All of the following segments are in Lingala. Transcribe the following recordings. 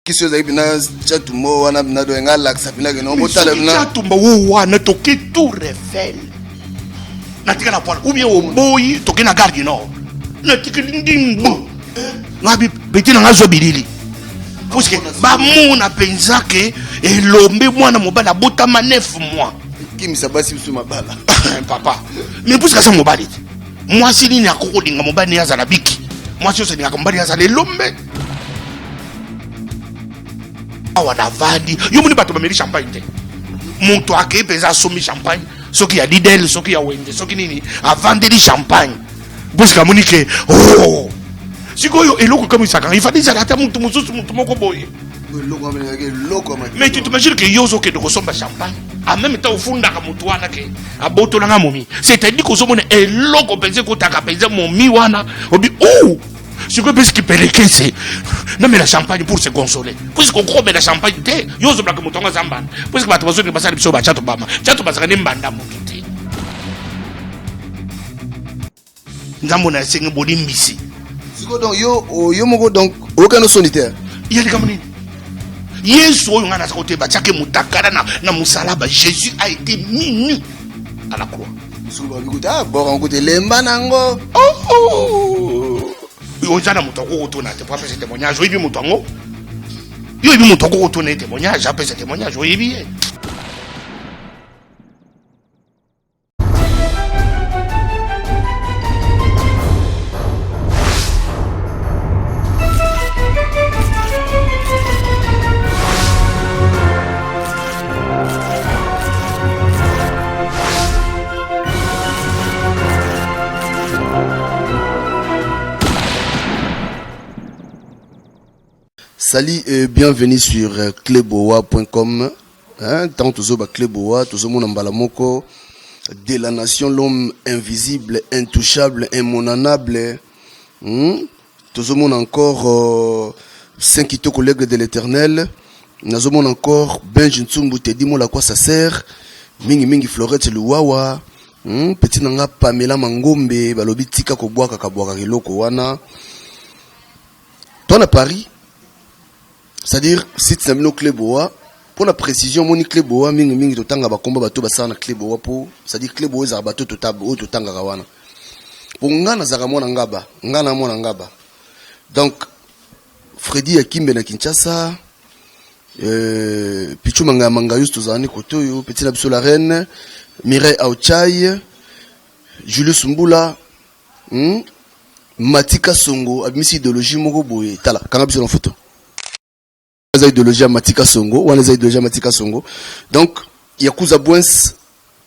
Qu'est-ce que vous avez dit? Chatumba wana na do ngala ksapina ke no botala na. Chatumba wana toke tout refel. Na tika na poil ou bien au boy toke na garde nord. Na tika ndimbo. Ngabi beti na ngazo bilili. Parce que ba mona penza ke elombe mwana mobala botama 9 mois. Kimi sabasi biso mabala. Papa. Mais parce que ça mobali. Moi si ni akoko dinga mobali ya za biki. Moi si ni akombali ya za lombe. Wana vandi yo muni bato bameli champagne te moto ake peza somi champagne soki ya Lidl soki ya Wende soki nini avandeli champagne busika muni ke oh sikoyo eloko kama isaka il fallait zala ta mutu mususu mutu moko boye mais tu t'imagines que yozo ke de kosomba champagne en même temps ofunda ka mutu wana ke aboto langa momi c'est-à-dire que somone eloko penze ko taka penze momi wana obi oh si quoi parce qu'il peut les caisser non mais la champagne pour se consoler puisqu'on croit mais la champagne té yozo black mutonga zambana puisque bato bazo ke basali biso ba chato bama chato basaka ne mbanda mutu té nzambo na sengi bolimbisi siko donc yo moko donc aucun solitaire yali kama nini Yesu oyo ngana sakote ba chake mutakala na musalaba Jésus a été mis à la croix siko ba bikuta bon côté lemba nango Ozana mutoko kotona te pour faire ce témoignage oyibi mutongo yo yibi mutoko kotona témoignage après ce témoignage oyibi Salut et bienvenue sur cleboa.com. Tant toujours cleboa, toujours mon ambalamoko de la nation, l'homme invisible, intouchable, immonanable. Toujours mon encore 5 collègues de l'Éternel. Nous mon encore Benjin Tsumbu te dit moi la quoi ça sert. Mingi Florette Luwawa. Petit nanga Pamela Mangombe, balobi tika ko boa kakabwa kakiloko wana. Toi à Paris. C'est-à-dire, si tu as mis Cléboa, pour la précision, mon Cléboa, mingi to tanga ba combat bato basana Cléboa pour, c'est-à-dire Cléboa za bato to tabo to tanga kawana. Pour ngana za mona ngaba, ngana mona ngaba. Donc Freddy Akimbe na Kinshasa, Pichu manga juste zani kotoyo, Petit la biso la reine, Mireille Aochai, Julius Mbula, Matika Songo, admisi idéologie moko boye. Tala, kanga biso na photo. Idéologie Matika Songo, ou les idéologie Matika Songo. Donc, Yakuza Bouens,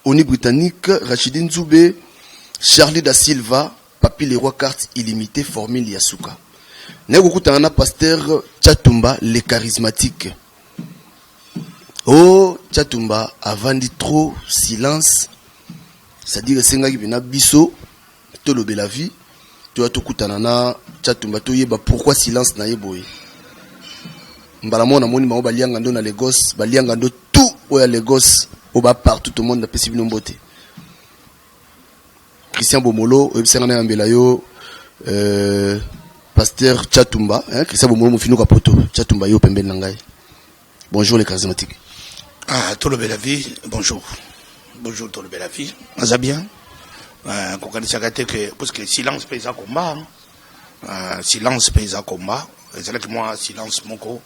Oni Britannique, Rachidine Zoubé, Charlie da Silva, Papi Leroy Carte illimitée, Formule Yasuka. Negoku Tangana Pasteur Chatumba, les charismatiques. Oh, Chatumba, avant dit trop, silence. C'est-à-dire que Senga Gibina Bisso, Tolobe la vie, tu as tout Kutanana, Chatumba, tu yeba pourquoi silence na yeboye. Mbalamona moni ma balianga ndo na Lagos, balianga ndo tout oya Lagos, oba partout tout le monde na pesi bino mbote. Christian Bomolo, obsengana ambela yo Pasteur Chatumba, Christian Bomolo mofino ka poto, Chatumba yo pembe nangai. Bonjour les charismatiques. Ah, tout le bel vie, bonjour. Bonjour tout le bel vie. Ça bien? Qu'on connaisse que parce que silence paysa combat. Silence paysa combat. C'est là que moi silence moko.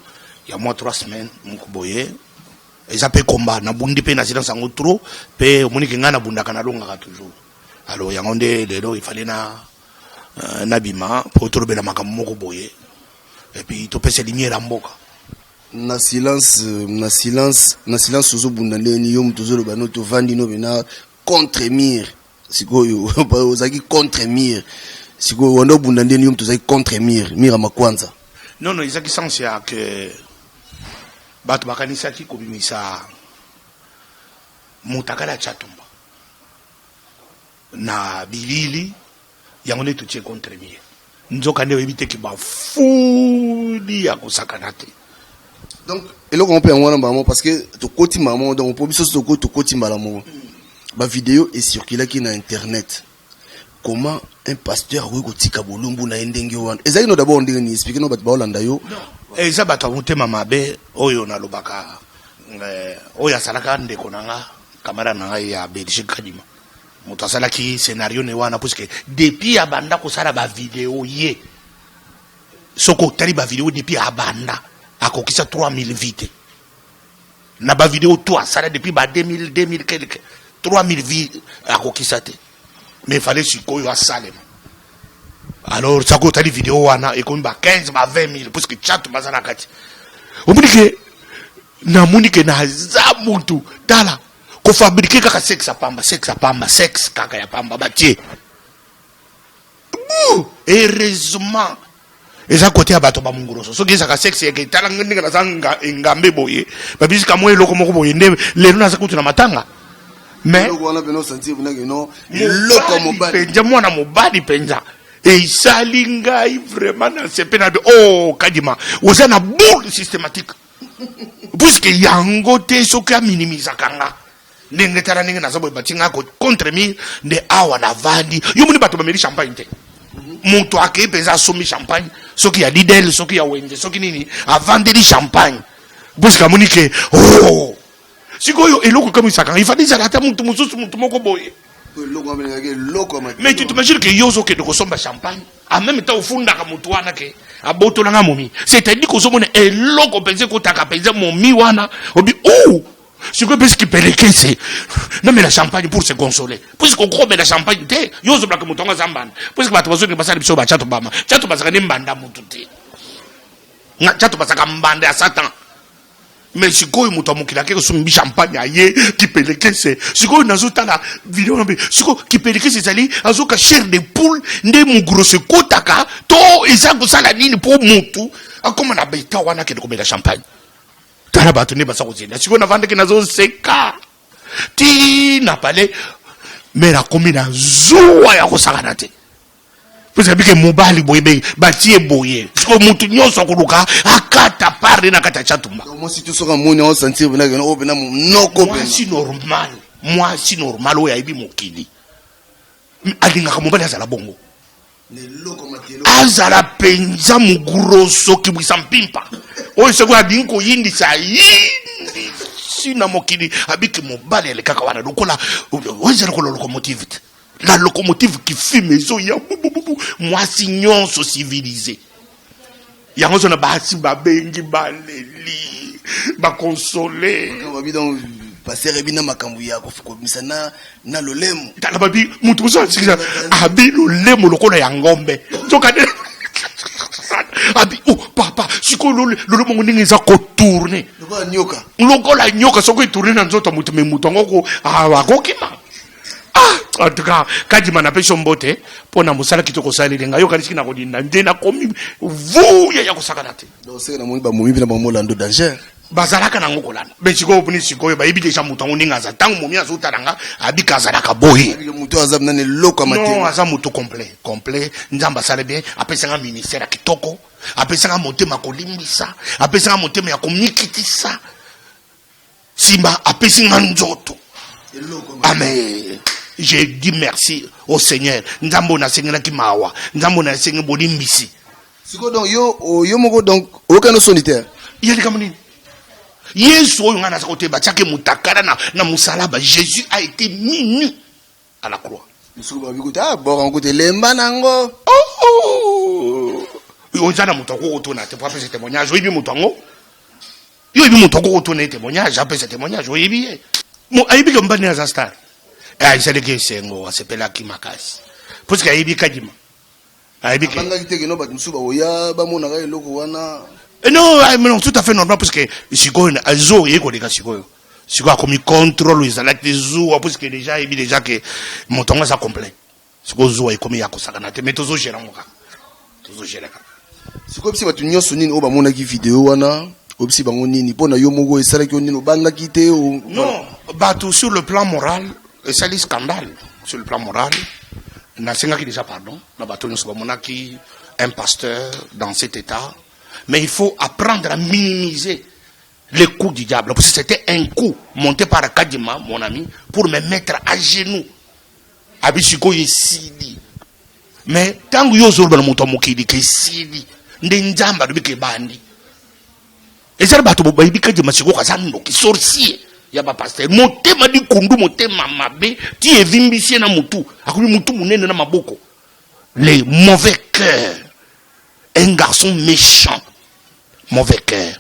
Il y a moi 3 semaines, mon boye. Et ça peut combat. Na bundi pe na silence en trop. Pe monique ngana bunda kanalonga toujours. Alors il y a un des il fallait na bima pour trouver la makambo moko boye. Et puis to pese lumière en mboka. Na silence ozo bunda ndeni yo mtozo bano to vandi no bena contre mire. Sikoyo ozaki contre mire. Sikoyo wando bunda ndeni yo mtozo contre mire makwanza. Non, ils ont qui sens que Batu Bakanisa qui kobimisa Mutakala Chatumba na bilili yangone tutie contre mie. Nzoka ne éviter ki ba fuli ya kosakanate. Donc et là on peut en maman parce que to koti maman donc on peut biso to koti maman. Ba vidéo est circulée qui na internet. Comment un pasteur oui kotika bolumbu na ndenge wana ezali no d'abord ndenge ni expliquer no bat ba olanda yo eza bato motema mabe oyo na lobaka oyo asalaka ndeko nanga kamera nanga ya Belgique kadima moto asalaki scénario ne wana puisque depuis abanda kosala ba vidéo ye soko tali ba vidéo depuis abanda akokisa 3000 vite na ba vidéo to asala depuis ba 2000 quelque 3000 vues akokisa te mais fallait sikoyo asalema. Alors ça coûte des vidéos wana et comme 15 ba 20 000 parce que chat bazana kati omunike na munike na za muntu tala ko fabriquer kaka sexe kaka ya pamba batie heureusement eza côté ya bato ba munguroso so gisa ka sexe ke tala ngindika na zanga ngambe boye ba bisika mo eloko moko boye nde lelo na zakutu na matanga mais wana beno sentir bina no eloko mobali penja mwana mobali penja et salingai vraiment dans ce pénal oh kadima oza na boule systématique puisque yango te soka minimiza kanga ndenge tala ndenge na zabo batinga ko contre mi de awa na vandi yo muni bato bameli champagne te moto ake peza somi champagne soki ya Lidl soki ya Wende soki nini avandeli champagne puisque muni ke oh sikoyo eloko kama isaka il fallait zala ta muntu mususu muntu moko boye. Mais tu t'imagines que yozo ke de kosomba champagne en même temps ofunda ka mutu wana ke abotola nga momi c'est-à-dire que somone eloko penser ko taka penser momi wana obi oh c'est quoi parce qu'il pelekese non mais la champagne pour se consoler puisque gros mais la champagne te yozo bla ke mutu nga zambana puisque bato bazo ke basali biso ba chato bama chato basaka ne mbanda mutu te nga chato basaka mbanda ya satan. Mais si quoi il m'a montré que son champagne aïe qui peut les caisser si quoi nous autres la vidéo si quoi qui peut les caisser c'est allé azoka chair de poule ne mon gros se kotaka to ezango sala nini pour mutu comme on a bêta wana que de combien de champagne tala bato ne basa kozina si quoi na vendre que nazo seka ti na palais mais la combien zoa ya kosakana te parce que mobali boye batie boye siko mutu nyonso kuluka akata pare na kata chatumba moi si tu sera moni on sentir bina que no bina noko moi si normal oya ibi mokili alinga ka mobali azala bongo azala penza muguroso kibwisa mpimpa oyo seko adingi koyindisa yindi sina mokili abiki mobali ele kaka wana lokola oyo lokola locomotive la locomotive qui fume ezo ya moi si nyonso civilisé yango zona basi babengi baleli bakonsoler donc passer bina makambu ya kofukomisa na lolemo tala babi mutu so sikisa abi lolemo lokola ya ngombe zoka abi oh papa siko lolemo ndingi za ko tourner lokola nyoka soko tourner na nzoto mutu me mutu ngoko akokima. En tout cas, kadima na peso mbote pona musala kitoko salile ngayo kanisi na kodinda ndena komi vuya ya kosakana te. Donc c'est na moni ba momi bina ba molando danger. Bazalaka na ngokolana. Bechiko opuni sikoyo ba ibide chamuta ngoninga za tangu momi azotaranga abika zalaka boye. Abika muto azab na ne loko matema. Non, aza muto complet. Nzamba sale bien, apesanga ministère kitoko, apesanga motema kolimbisa, apesanga motema ya komnikitisa. Simba apesinga nzoto. Amen. J'ai dit merci au Seigneur. Nzambo na sengela ki mawa. Nzambo na sengela bolimbisi. Siko donc yo moko donc aucun solitaire. Yeli kama nini? Yesu oyo ngana sa kote ba chake mutakala na musalaba. Jésus a été mis à la croix. Siko ba bikuta bon rencontre lemba nango. Oh. Yo nzana mutoko kotona te pour faire ce témoignage. Yo ibi mutongo. Yo ibi mutoko kotona témoignage, après ce témoignage, yo ibi. Mo aibi ko mbani za star. C'est que c'est un sepela qui makasi. Parce qu'il y a des kadima. Non, tout à fait normal parce que si quoi azo yeko de kasiko. Si quoi comme contrôle les alak des zo parce que déjà il déjà que mon temps ça complet. Si quoi zo est comme ya kosakana te mais tozo gérer moka. Tozo gérer. Si quoi si batu nyonso nini o ba mona ki vidéo wana obsi bango nini pona yo moko esala ki nini banga kité ou non, batu sur le plan moral. C'est un scandale sur le plan moral. N'a déjà pardon. Un pasteur dans cet état. Mais il faut apprendre à minimiser les coups du diable. Parce que c'était un coup monté par Kadima, mon ami, pour me mettre à genoux. Abisiko yesili. Mais tant que yo zorba moto mokili ke sili. Ndenzamba de bandi. Et ça, bato bayibi kaji masiko kazando ki sorcier. Ya ba pasteur. Motema di kundu motema mabe. Ti evimbisie na mutu. Akumi mutu munene na maboko. Les mauvais cœurs. Un garçon méchant. Mauvais cœur.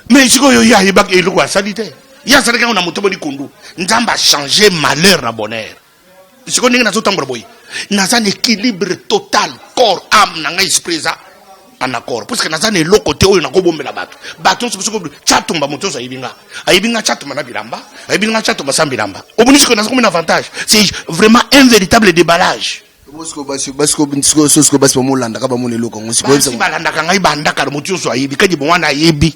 Mais si yo ya yebak elo kwa salite. Ya salika on a motema di kundu. Nzamba changer malheur na bonheur. Si ko ninga na zotambo boy. Naza un équilibre total corps âme na nga esprit za en accord parce que naza ne lo côté oyo na ko bombela bato bato so ko chatumba moto so ayibinga chatuma na bilamba ayibinga chatuma sa bilamba obuni ko naza comme un avantage c'est vraiment un véritable déballage basko molanda ka ba monelo ko ngisi ko balanda ka ngai banda ka moto so ayibi ka dibona ayibi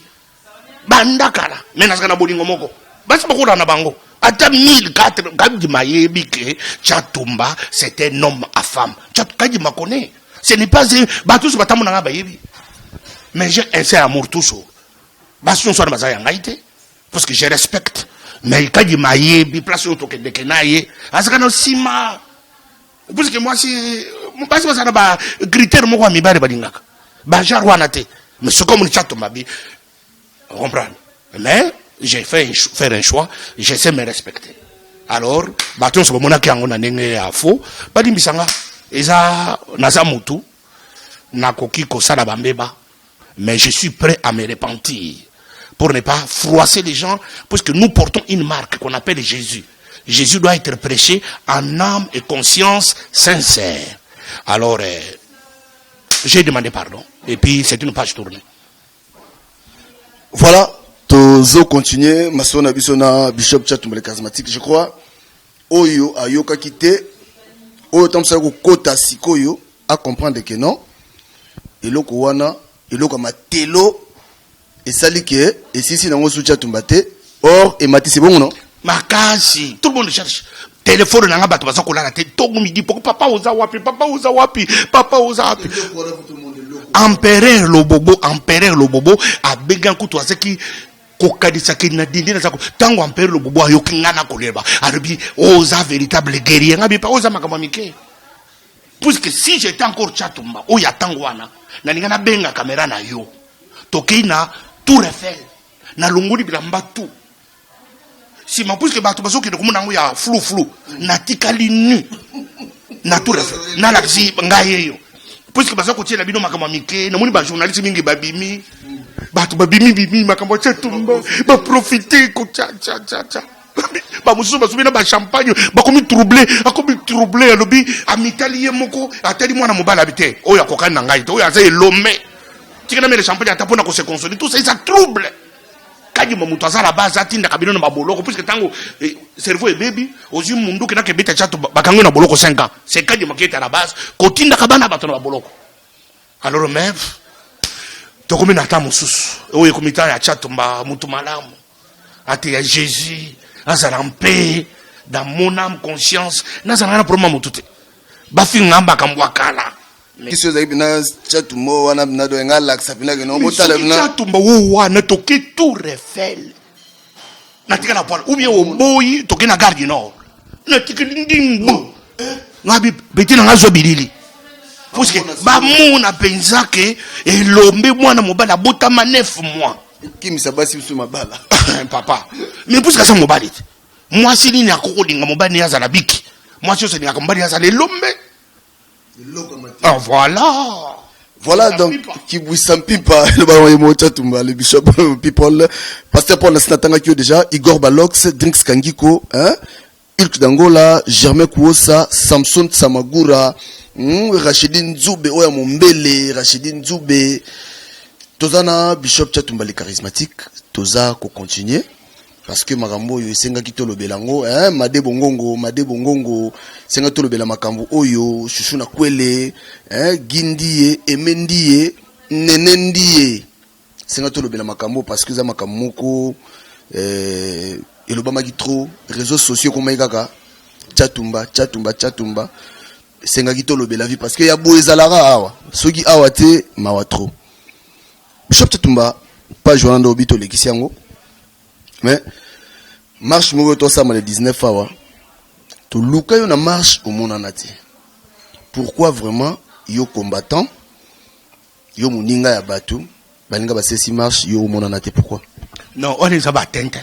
banda kala mena ska na bolingo moko basi bakura na bango ata 1004 kadima yebi ke chatumba c'était un homme à femme kadima connaît. Ce n'est pas tous batamu na ba yebi. Mais j'ai un seul amour toujours. Basion so na bazaya ngaite parce que je respecte. Mais kadima yebi place auto ke de kenaye asaka no sima. Parce que moi si mon basi basana ba critère moko mi bare balingaka. Ba jarwana te. Mais ce comme le chatumba bi comprendre. Mais j'ai fait faire un choix, je sais me respecter. Alors, baton so mona ki angona ndenge ya fo, ba dimbisanga eza naza mutu nakoki ko sala bambeba, mais je suis prêt à me repentir pour ne pas froisser les gens parce que nous portons une marque qu'on appelle Jésus. Jésus doit être prêché en âme et conscience sincère. Alors j'ai demandé pardon et puis c'est une page tournée. Voilà. Tozo continuer masona bisona bishop Chatumba le charismatique je crois oyo ayoka kité oyo tamsa ko kota sikoyo à comprendre que non eloko wana eloko matelo esali ke esisi nango su Chatumba te or et mati c'est bon non makasi tout le monde cherche téléphone nanga bato baza kolala te to midi papa oza wapi empereur lobobo a began kutu aseki kokadisa ki na dindina zako tango empereur lobobo ayoki ngana koleba arabi oza véritable guerrier ngabi pa oza makamamike puisque si j'étais encore Chatumba o ya tango wana na ningana benga caméra na yo tokina Tour Eiffel na longoli bilamba tout si ma puisque bato bazoki de komona ngo ya flou na tikali nu na Tour Eiffel na laxi ngayeyo puisque baza ko tiela bino makambo mike na moni ba journaliste mingi babimi bato babimi makambo Chatumba ba profiter ko cha ba mususu basubi na ba champagne ba komi troublé alobi amitali ye moko atali mwana mobala bité oya kokana ngai to oya za elome tikana mele champagne atapona ko se consoler tout ça ça trouble kaji mamuto za la base atinda kabino na baboloko puisque tango cerveau et baby ozu mundu kina ke beta Chatumba bakango na boloko 5 ans c'est kaji maketa la base kotinda kabana bato na baboloko alors même tokomi na tamu susu oyo komita ya Chatumba mutu malamu ati ya Jésus azala en paix dans mon âme conscience nazala na problème mutute bafi ngamba kambwakala kiso za ibina Chatumba wana na do ngala ksapina ke no botala na Chatumba wana toki Tour Eiffel na tika na poil ou bien au boy toki na Gare du Nord na tika ndimbo ngabi betina ngazo bilili parce que ba mona penza ke elombe mwana mobala botama 9 mois Kimi sabasi biso mabala papa mais puisque ça mobali moi si ni akoko dinga mobali ya zala biki moi si ni akombali ya zala lombe ah voilà donc qui vous sampipa le baron mo Chatumba le bishop people pasteur Paul Sinatanga qui déjà Igor Balox Drinks Kangiko hein Ulk Dangola Germain Kuosa Samson Samagura Rachidine Nzube oya Mombele Rachidine Nzube Tozana bishop Chatumba le charismatique toza ko continuer parce que makambo yo senga kitolo belango hein made bongongo senga tolo bela makambo oyo chouchou na kwele hein gindie emendie nenendie senga tolo bela makambo parce que za makambo ko elobama ki trop réseaux sociaux comme kaka Chatumba senga kitolo bela vie parce que ya boezalara awa soki awa te mawa trop bishop Chatumba pas joindre au bito lekisiango mais marche moko to ça le 19 awa to luka yo na marche au monde anati pourquoi vraiment yo combattant Yo muninga ya batu, balinga ba 6 marche, yo monana te pourquoi? Non, on est à tente.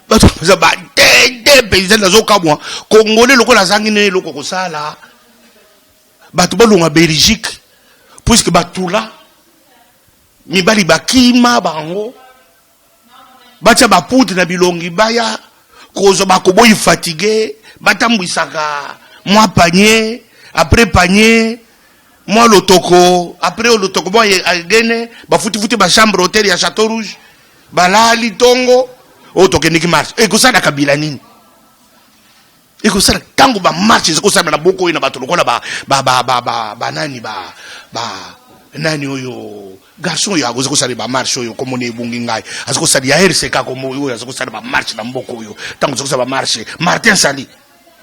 Bato za ba tente paysan na zoka moi. Congolais loko la zangine loko ko sala. Bato balunga Belgique. Puisque batula mibali bakima bango. Batia ba poudre na bilongi baya. Kozo bakoboyi fatigué, batambwisaka moi panier, après panier, moi l'otoko, après l'otoko moi agene, ba futi ba chambre hôtel ya Château Rouge, balali tongo, otoke niki marche. E ko sala kabila nini? E ko sala tango ba marche, ko sala na boko ina bato lokola ba nani oyo garçon ya gozo kusali ba marche oyo komone bungi ngai aziko sali ya RCK komo oyo aziko sali ba marche na mboko oyo tango ziko ba marche Martin Sali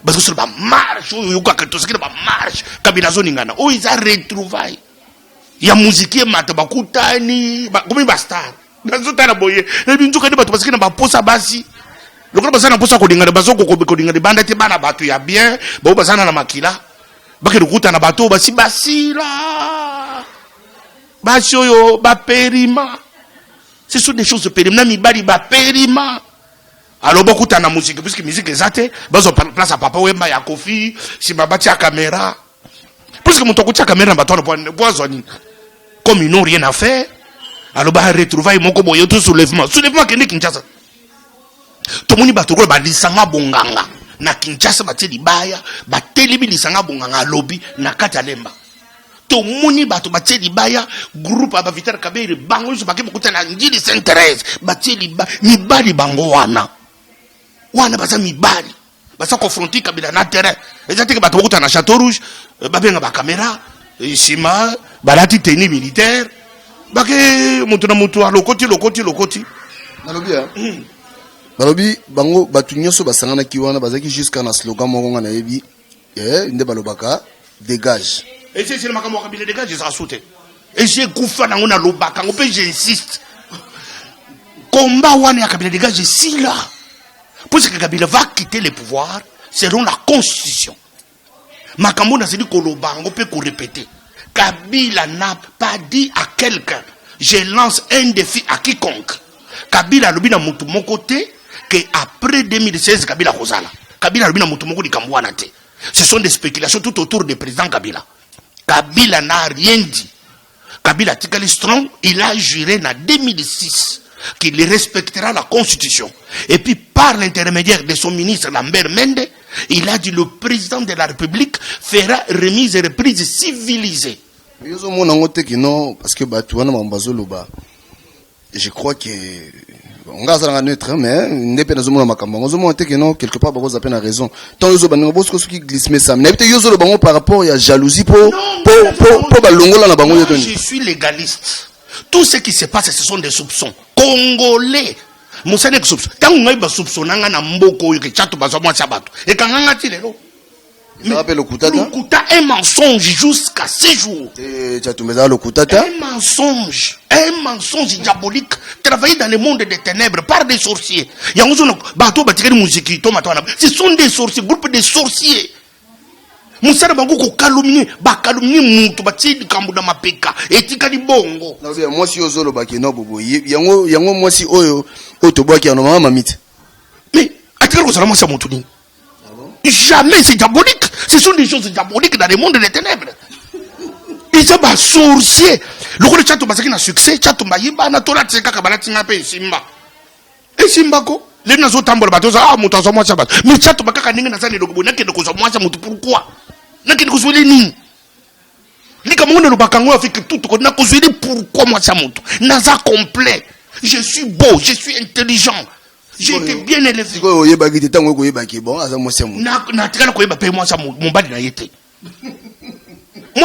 baziko sali ba marche oyo ka to sikira ba marche kabila zoni ngana oyo za retrouvaille ya muziki mata bakutani komi ba star nazo tala boye ebi nzuka de bato basikina ba posa basi lokolo basana posa ko dinga bazoko ko dinga de banda te bana bato ya bien ba basana na makila bakiri kuta na bato basila Bachoyo, Baperima. Ce sont des choses de périma. Mibali, Baperima. Alors, beaucoup de musique, puisque la musique est zate, bazo place à papa, wemba ya kofi, si babati à caméra. Puisque mon tokuti à caméra, comme ils n'ont rien à faire, alors, bah, retrouver mon kobo, yoto soulèvement. Soulèvement, qui n'est Kinshasa. Tout le monde va trouver, bah, lisanga bonganga. Na Kinshasa, bah, teli baya, bah, telibi lisanga bonganga, lobby, na katalemba. Moni bato bateli baya groupe aba Vital Kamerhe bango so bakemo kutana njili Saint-Thérèse bateli ba mibali bango wana baza mibali basa confronter kabila na terrain ezati ke bato kutana Château Rouge babenga ba caméra isima balati tenue militaire bake mutu na mutu lokoti nalobi bango batu nyoso basangana ki wana bazaki jusqu'à na slogan moko na yebi nde balobaka dégage. Et c'est le macambo kabila dégage, je serai sauté. Et j'ai gouffé dans le lobaka, j'insiste. Combat wane ya kabila dégage, je suis là. Parce que Kabila va quitter le pouvoir selon la constitution. Makambo n'a dit koloba, on peut répéter. Kabila n'a pas dit à quelqu'un, je lance un défi à quiconque. Kabila lobi na mutu mon côté, que après 2016, Kabila Rosala. Kabila lobi na mutu mon côté, Kambouana te. Ce sont des spéculations tout autour du président Kabila. Kabila n'a rien dit. Kabila Tikali Strong, il a juré en 2006 qu'il respectera la constitution. Et puis par l'intermédiaire de son ministre Lambert Mende, il a dit le président de la République fera remise et reprise civilisée. Parce que je crois que on va neutre, mais quelque part vous avez raison. Tant que vous avez glisse mais ça, par rapport à jalousie pour je suis légaliste. Tout ce qui se passe, ce sont des soupçons congolais. Moussane que soupçon. Tant qu'on a soupçon, on a mboko que chato bazo moi sabato. Et quand on a tiré l'eau. Le Kuta un mensonge jusqu'à 6 jours. Un mensonge diabolique. Travailler dans le monde des ténèbres par des sorciers. Ce sont des sorciers, groupe de sorciers. Moussara bango ko calomnier, ba calomnier mutu ba tidi kambuda mapeka etika di bongo. Moi si ozolo ba kino bobo yango moi si oyo otoboa ki anoma mamite. Mais atika ko sala moi sa mutu ni. Jamais c'est diabolique. Ce sont des choses diaboliques dans le monde des ténèbres. Ils sont des sorciers. Le coup de Tchatou Basaki n'a succès. Tchatou Maïba n'a tola tseka kabala tinga pe simba. Et simba ko. Les nazo tambour bateau ah mon temps moi ça va. Mais Tchatou Bakaka n'inga n'a sani logo n'a que de cause moi ça mutu pourquoi? N'a que de cause les ni. Li comme on le bakango avec tout n'a cause pourquoi moi ça mutu. Naza complet. Je suis beau, je suis intelligent. J'ai été bien élevé. Moi,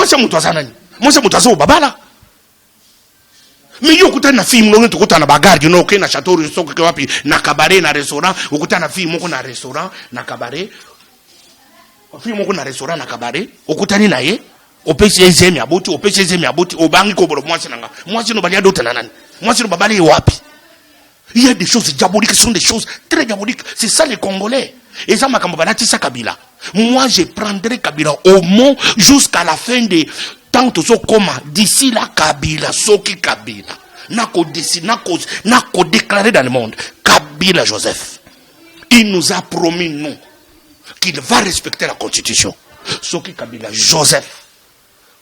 c'est mon toit. Moi, c'est mon toit. Babala. Mais yo kuta na film longue to kuta na bagarre you know ke na Château Rouge ke wapi na cabaret na restaurant ukuta na film moko na restaurant na cabaret film moko na restaurant na cabaret ukutani na ye opesi ezemi aboti opesi ezemi aboti obangi ko bolo moi sino balia dota na nani moi sino babali wapi. Il y a des choses diaboliques, ce sont des choses très diaboliques. C'est ça les Congolais. Et ça m'a Kabila. Moi je prendrai Kabila au mont jusqu'à la fin des tant que coma d'ici la Kabila, Soki Kabila, n'a qu'au déclarer dans le monde, Kabila Joseph, il nous a promis, nous, qu'il va respecter la constitution. Soki Kabila Joseph,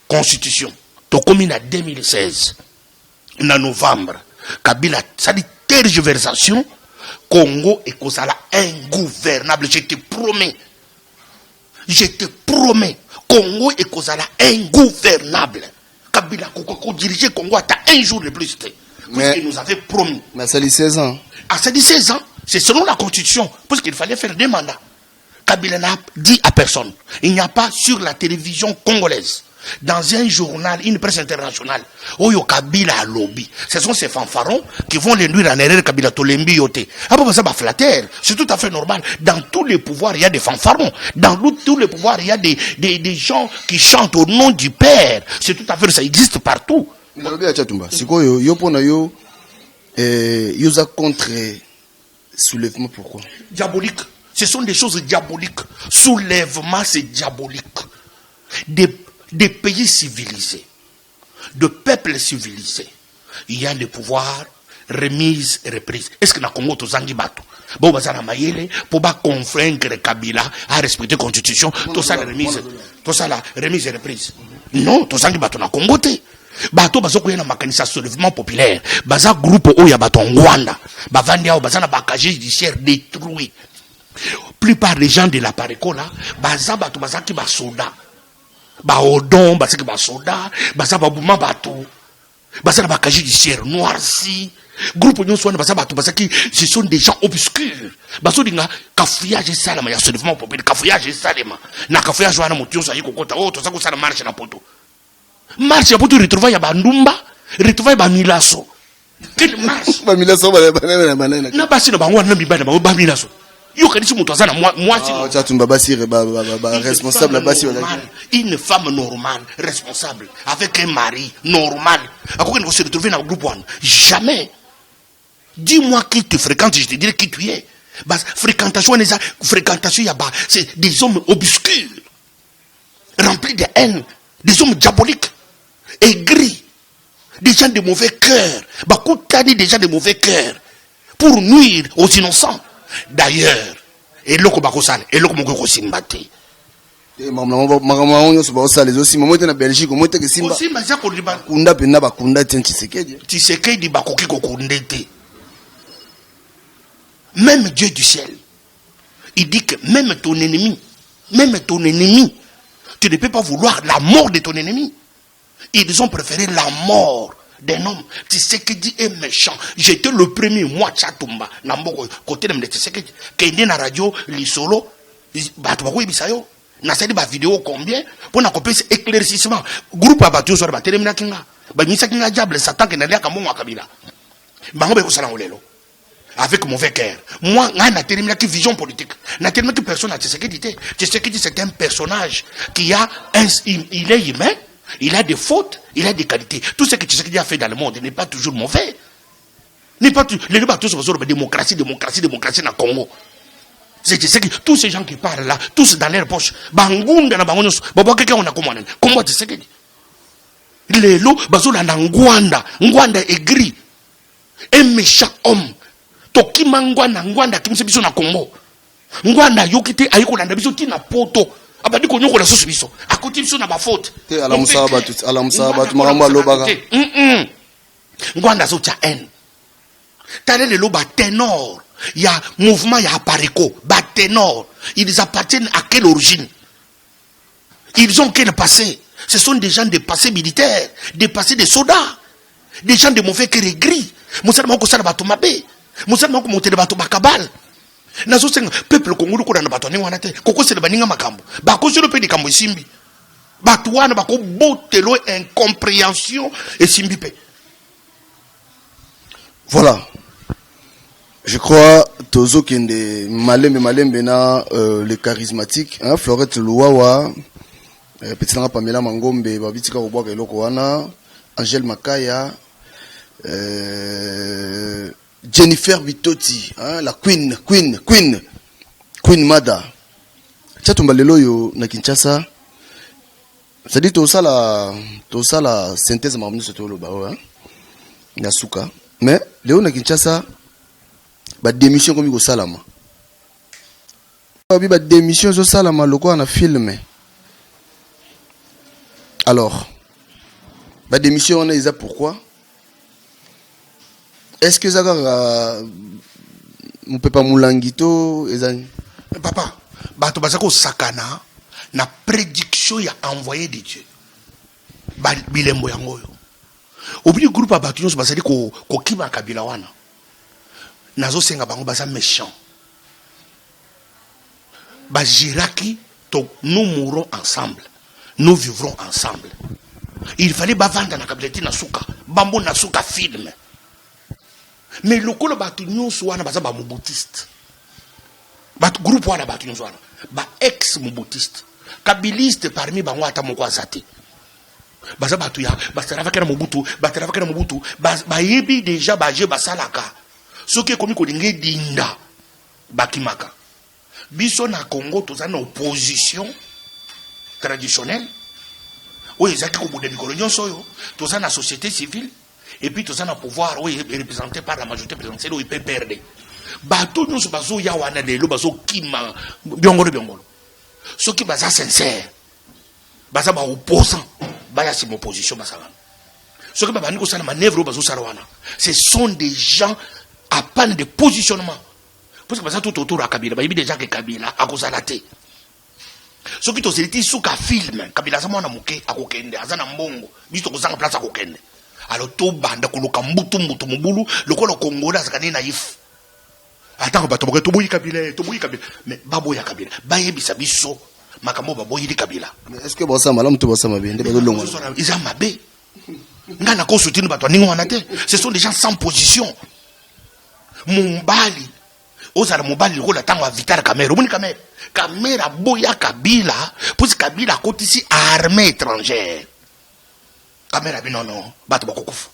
constitution, to commune en 2016, en novembre, Kabila, ça dit tergiversation, Congo et Kozala ingouvernable, je te promets, Congo et Kozala ingouvernable. Kabila Koko diriger Congo à un jour de plus. Parce qu'il nous avait promis. Mais ça dit 16 ans. Ah, ça dit 16 ans. C'est selon la constitution. Parce qu'il fallait faire des mandats. Kabila n'a dit à personne. Il n'y a pas sur la télévision congolaise, dans un journal, une presse internationale, Oyo Kabila a lobby. Ce sont ces fanfarons qui vont les nuire en erreur Kabila Tolembi yote. Ah bah ça va flatter. C'est tout à fait normal. Dans tous les pouvoirs, il y a des fanfarons. Dans tous les pouvoirs, il y a des gens qui chantent au nom du Père. C'est tout à fait, ça existe partout. Yosa contre soulèvement, pourquoi? Diabolique. Ce sont des choses diaboliques. Soulèvement, c'est diabolique. Des pays civilisés, de peuples civilisés, il y a le pouvoir remise et reprise. Est-ce que na Congo tozangi bato bon bazana mayele pour pas convaincre Kabila à respecter la constitution, tout ça la remise et reprise? Non, tozangi bato na Congo te. Bato bazoko yana makanisa soulèvement populaire, baza groupe oya bato ngwanda, bavandi ao bazana bakaje judiciaire détruit. Plupart des gens de la Pareco là, baza bato bazaki ba soda. Ba odon, basaki ba soda, basa ba bouma bato, basa na bakaji judiciaire noirci, groupe union soin basa bato, basaki, ce sont des gens obscurs. Baso dinga kafouillage salama ya soulèvement populaire, kafouillage salama. Na kafouillage wana motion sa yiko kota, oh to sa ko sala marche na poto. Marche ya poto retrouver ya bandumba, retrouver ba milaso. Quelle marche? Ba milaso ba na basi na bango na mibana ba milaso. Yo kanisi mutu azana moi responsable une femme normale responsable avec un mari normal ako se retrouver dans le groupe one jamais. Dis-moi qui tu fréquentes, je te dirai qui tu es. Fréquentation y a c'est des hommes obscurs remplis de haine, des hommes diaboliques, aigris, des gens de mauvais cœur, des gens de mauvais cœur pour nuire aux innocents. D'ailleurs, et loko bakosala, et loko moko kosimbate. na Belgique, moite ke simba. Simba za ko liba. Kunda pena ba kunda Tshisekedi. Tshisekedi bakoki ko kundete. Même Dieu du ciel, il dit que même ton ennemi, tu ne peux pas vouloir la mort de ton ennemi. Ils ont préféré la mort d'un homme. Tshisekedi est méchant. J'étais le premier, moi, Tchatumba, Namboko, côté de Tshisekedi, qui est na radio, l'isolo, Batouako Ibisayo, n'a pas de vidéo combien, pour n'a copié éclaircissement. Groupe à Batio sur la télémina Kinga, Bamisa Kinga Diable, Satan, qui n'a rien qu'à mon Kabila. Bango Salamolelo. Avec mauvais cœur. Moi, n'a terminé qui vision politique. N'a terminé que personne n'a Tshisekedi. Tshisekedi, c'est un personnage qui a il est humain. Il a des fautes, il a des qualités. Tout ce que Tshisekedi a fait dans le monde n'est pas toujours mauvais. N'est pas tout. Les débats tous sur la démocratie dans le Congo. C'est Tshisekedi. Tous ces gens qui parlent là, tous dans leur poche. Bangounda na bangonyos. Baba quelqu'un on a commandé. Comment Tshisekedi? Les lots, bazola na Ngwanda. Ngwanda est gris. Un méchant homme. Toki mangwanda Ngwanda qui biso na Congo. Ngwanda yokite ayiko na biso tina poto. Abadi ko nyoko la soso biso akoti biso na ba faute te ala musaba makambo lobaka Ngwanda zo cha en tale le loba ténor ya mouvement ya Pareco ba ténor ils appartiennent à quelle origine? Ils ont quel passé? Ce sont des gens de passé militaire, des passés de soldats, des gens de mauvais cœur gris. Musalma ko sala bato mabe, musalma ko monter bato bakabal. Nazo senga peuple Congolais ko na bato ni wana te koko se baninga makambo ba ko selo pe di kambo simbi bato wana ba ko botelo incompréhension et simbi pe. Voilà, je crois tozo kende malembe na le charismatique hein, Florette Luwawa petit nanga Pamela Mangombe ba bitika ko bwaka eloko wana Angèle Makaya Jennifer Bitoti, hein, la Queen Mada. Tchatumba lelo yo na Kinshasa. C'est-à-dire tout ça la synthèse m'a amené sur tout le bas, hein. Nasuka. Mais Léon na Kinshasa, ba démission comme il salama. Ba démission sur salama, le quoi on a filmé. Alors, ba démission on a isa pourquoi? Est-ce que ça mon papa Moulangito ezani? Papa, bato bazako sakana na prédiction ya envoyé de Dieu. Ba bilembo yango yo. Oublie groupe à bato nyonso bazali ko kima kabila wana. Nazo senga bango baza méchant. Ba jiraki to nous mourrons ensemble. Nous vivrons ensemble. Il fallait bavanda na kabileti na suka, bambo na suka film. Mais le kolo bato nyonso wana baza ba mobutiste. Bat groupe wana bato nyonso wana ba ex mobutiste. Kabiliste parmi bango ata moko azate. Baza batu ya basara kena mobutu ba yebi déjà ba je basalaka soki komi ko linge dinda bakimaka biso na Congo toza na opposition traditionnelle oyo ezaki ko boudé mikolo nyonso yo toza na société civile et puis toza na pouvoir oyo représenté par la majorité présidentielle oyo peut perdre bato nyonso bazo ya wana lelo bazo kima biongolo soki baza sincère baza ba opposant baya si mon position basala. Ce que baba niko sala manœuvre bazo sala wana. Ce sont des gens à panne de positionnement. Parce que baza tout autour à Kabila, ba yebi déjà que Kabila a kozala te. Ce qui to seliti suka film, Kabila za mwana muke akokende, azana mbongo, biso kozanga place akokende. Alors to banda koluka mbutu mubulu, lokolo Congolais zakani naïf. Attends ba to boyi Kabila, mais baboya Kabila. Ba yebi sa biso makambo baboyi Kabila. Est-ce que bossa malam to bossa mabe ndeba longo? Ils ont mabé. Ngana ko soutenu bato ningo wana te. Ce sont des gens sans position. Mumbali. Ozala Mumbali ko la tango a Vital Kamera. Omuni Kamera boya Kabila, pour Kabila côté ici armée étrangère. Kamera bi non, bato bakokufa.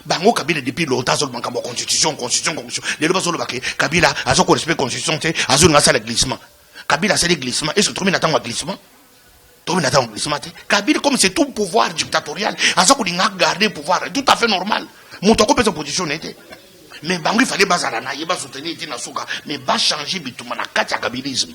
Bango Kabila depuis longtemps sur banka constitution. Les deux bazo baké Kabila azo ko respect constitution te, azo ngasa le glissement. Kabila c'est le glissement. Est-ce que tu m'attends au glissement? Tu m'attends au glissement. Kabila comme c'est tout pouvoir dictatorial, à ça qu'on a gardé pouvoir, tout à fait normal. Mon temps peut se positionner. Mais bango il fallait bazarana, il va soutenir Tina Souka, mais va changer bituma na katia kabilisme.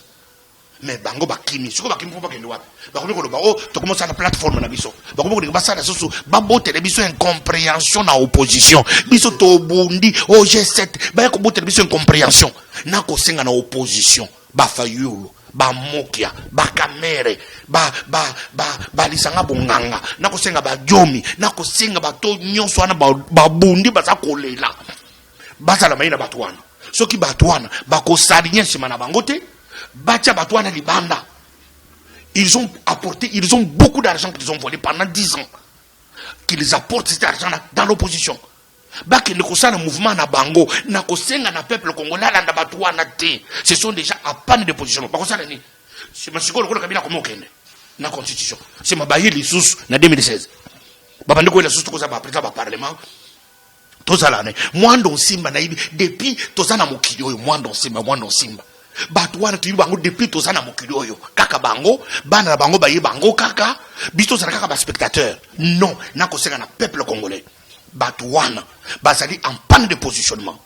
Mais bango bakimi, ce que bakimi faut pas qu'il doit. Bango ko ba oh, tu commences à la plateforme na biso. Bango ko ba ça na soso, ba bote na biso incompréhension na opposition. Biso to bundi, oh G7, ba ko bote na biso incompréhension. Na ko senga na opposition. Ba fayulu, ba mokia, ba kamere, ba lisanga bonganga, na ko senga ba jomi, na ko senga ba to nyonso wana ba bundi ba za kolela. Ba za la maina batwana. Soki batwana ba ko saligner chez mana bangote, ba tia batwana libanda. Ils ont beaucoup d'argent qu'ils ont volé pendant 10 ans. Qu'ils apportent cet argent dans l'opposition. Baki ne kosana mouvement na bango na kosenga na peuple congolais la ndabatuwa na te. Ce sont déjà à panne de position. Ba kosana ni. C'est masiko lokolo Kabila komo kende na constitution. C'est mabaye les sous na 2016. Ba bande ko les sous ko za ba président ba parlement. Tozala ne. Mwando Simba na ibi depuis tozana mokili oyo Mwando Simba. Batuwa na tuyi bango depuis tozana mokili oyo. Kaka bango, bana bango baye bango kaka, biso za kaka ba spectateur. Non, na kosenga na peuple congolais. Batouana, basali en panne de positionnement.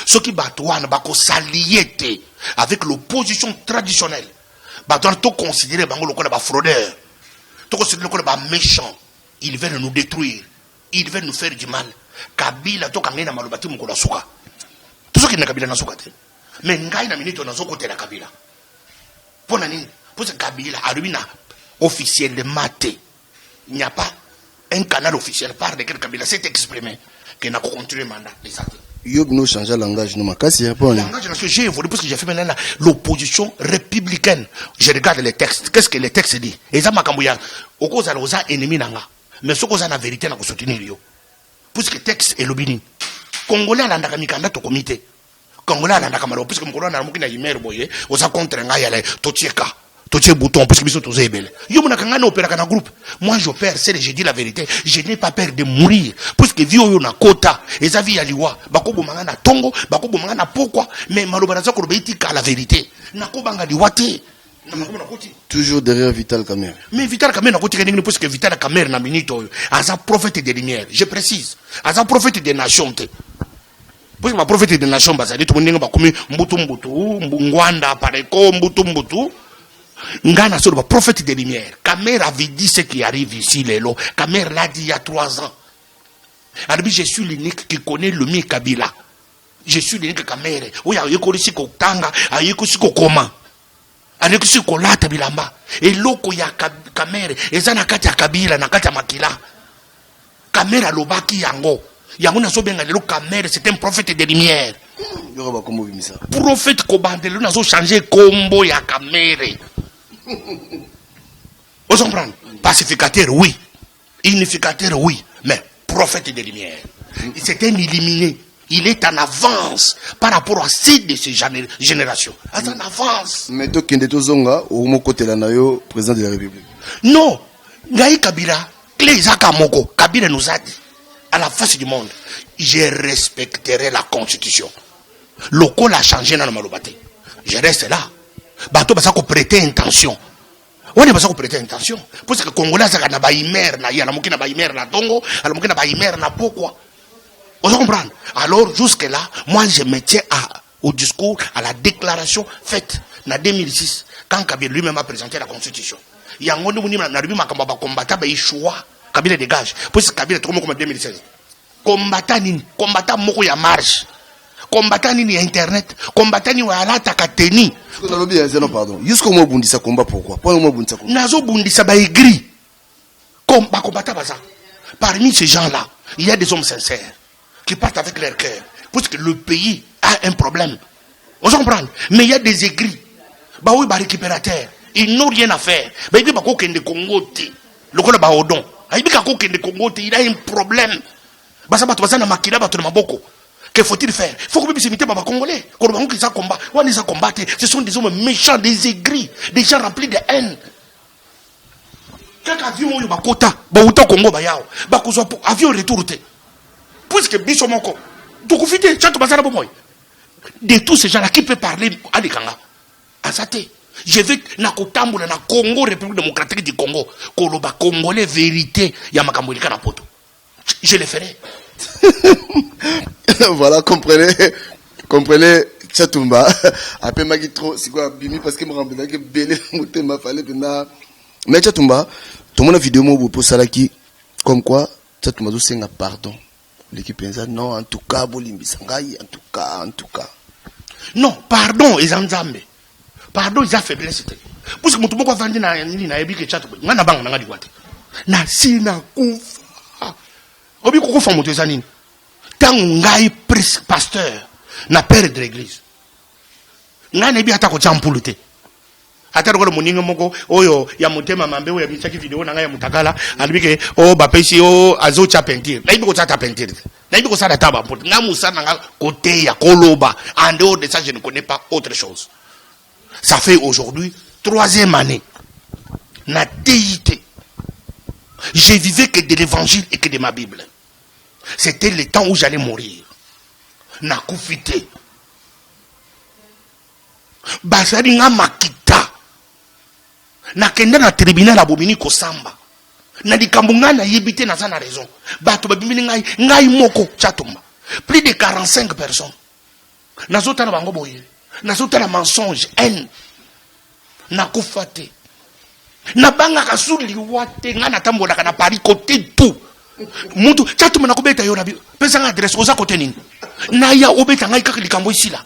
Ce qui Batouana, bako s'allier avec l'opposition traditionnelle. Batouana, tout considérer bango le ba fraudeur, tout considérer le ba méchant. Ils veulent nous détruire, ils veulent nous faire du mal. Kabila, tout kangena malobati moko la souka. Tout ce qui n'est Kabila na souka te. Mais ngai na minute on a zo côté la Kabila. Pour nani, pour ce Kabila, arubina officiellement il n'y a pas un canal officiel par lequel Kabila s'est exprimé qu'il n'a pas continué le mandat. Yob nous change le langage, nous makasi. Le langage, j'ai évolué parce que j'ai fait maintenant l'opposition républicaine. Je regarde les textes. Qu'est-ce que les textes disent? Et ça m'a camouillé. Au cause de l'osa ennemi nanga. Mais ce cause de la vérité n'a pas soutenu yo. Parce que texte est l'obini. Congolais à l'andaka mikanda to comité. Congolais à l'andaka malo. Parce que Congolais n'a mukina yimer boye. Osa contre nga yale totieka. Totier bouton parce que biso toze ebele. Yo mona kangana opéra kana groupe. Moi j'opère, c'est je dis la vérité. Je n'ai pas peur de mourir parce que vie yo na kota. Eza vie aliwa. Bako bomanga na tongo, bako bomanga na pourquoi mais maloba za ko beiti ka la vérité. Na ko banga liwate. Toujours derrière Vital Kamerhe. Mais Vital Kamerhe n'a pas dit parce que Vital Kamerhe n'a minito. Asa prophète des lumières. Je précise. Asa prophète des nations. Parce que ma prophète des nations, bazali tout le monde comme mbutu ngwanda pareko mbutu. Ngana sur le prophète des lumières. Kamerhe avait dit ce qui arrive ici les lots. Kamerhe l'a dit il y a 3 ans. Alors je suis l'unique qui connaît le mi Kabila. Je suis l'unique Kamerhe. Oui, il y a eu Tanga, il y a eu comment. Alekusi kolata bilamba eloko ya Kamerhe eza na kati ya Kabila na kati ya Makila. Kamerhe alobaki yango na so benga lelo Kamerhe c'est un prophète de lumière. Yoba kombo bimisa. Prophète kobandelo na so changer kombo ya Kamerhe. Vous comprenez? Pacificateur oui, unificateur oui, mais prophète de lumière. C'est un illuminé. Il est en avance par rapport à celle de ces générations. En avance. Mais toi, Kende Tozonga, au mot côté la nayo, président de la République. Non. Ngaï Kabila, Clé Zaka Moko, Kabila nous a dit, à la face du monde, je respecterai la Constitution. Loko l'a changé dans le Malobate. Je reste là. Bato Basako prêter intention. On est pas prêter intention. Parce que Congolais, ça n'a pas imer, na ya, la mouki n'a pas imer, na Tongo, la mouki n'a pas imer, na pourquoi. Vous comprenez? Alors, jusque-là, moi, je me tiens au discours, à la déclaration faite en 2006, quand Kabila lui-même a présenté la Constitution. Il y a un moment où il a combattu, il choix, Kabila dégage. Parce que Kabila est comme en 2016. Combattant nini, combattant moko ya marche, combattant nini internet, combattant nini ala takateni. Non, pardon. Jusqu'au moment où Bundisa combat, pourquoi? Pas au moment où Bundisa combat. Nazo Bundisa ba aigri. Combattant baza. Parmi ces gens-là, il y a des hommes sincères qui partent avec leur cœur. Parce que le pays a un problème. On s'en prend. Mais il y a des aigris. Bah oui, bah récupérateurs. Ils n'ont rien à faire. Bah il y a des Congo. Le Congo ba odon. Il y a des Congo. Il a un problème. Bah ça va te na makila ba to maboko. Que faut-il faire? Il faut que vous imiter les Congolais. Quand on les combat, on les a combattus. Ce sont des hommes méchants, des aigris, des gens remplis de haine. Quand avion yo ba kota, ba uta Congo ba yao. Ba ko avion retourné. Puisque Bissomoko, de tous ces gens-là qui peuvent parler à l'Ikanga, à Saté, je vais na Kotambo, na Congo, République démocratique du Congo, Koloba Congolais, vérité, Yamakambolika na poto. Je le ferai. Voilà, comprenez, Tchatumba. Après, Magitro, c'est quoi, Bimi, parce que je me rappelle que Bélé, m'a fallu, mais Tchatumba, tout le monde a vidéo, pour Salaki, comme quoi, Tchatumba, c'est un pardon. L'équipe pensa non, en tout cas, en tout cas. Non, pardon, ils en zambé. Pardon, ils ont faiblesse. Parce que mon tomo vandi na ebi ke chat. Ngana bang na ngadi wate. Na sina kufa. Obi ko fa moto zanini. Tant ngai pasteur na père de l'église. Ngana ebi ata ko champulute. Ata ko moninga moko oyo ya motema mambe oyo bitaki video na ngai ya mutakala alibike o bapesi o azo cha peinture. Na ibi ko cha peinture. Na ibi ko sa taba pour nga musa na nga côté ya koloba. En dehors de ça, je ne connais pas autre chose. Ça fait aujourd'hui 3e année. Na déité. Je vivais que de l'évangile et que de ma Bible. C'était le temps où j'allais mourir. Na kufite. Basari nga makita. Na kenda na tribunal abomini kosamba. Na dikambunga na yebite na sana raison. Bato babimini ngai moko chatumba. Plus de 45 personnes. Na zota na bango boye. Na zota na mensonge, haine. Na kufate. Na banga kasuli wate ngana tambola kana Paris côté tout. Muntu chatumba na kubeta yo na bi. Pesa nga adresse oza côté nini. Na ya obeta ngai kaka likambo ici là.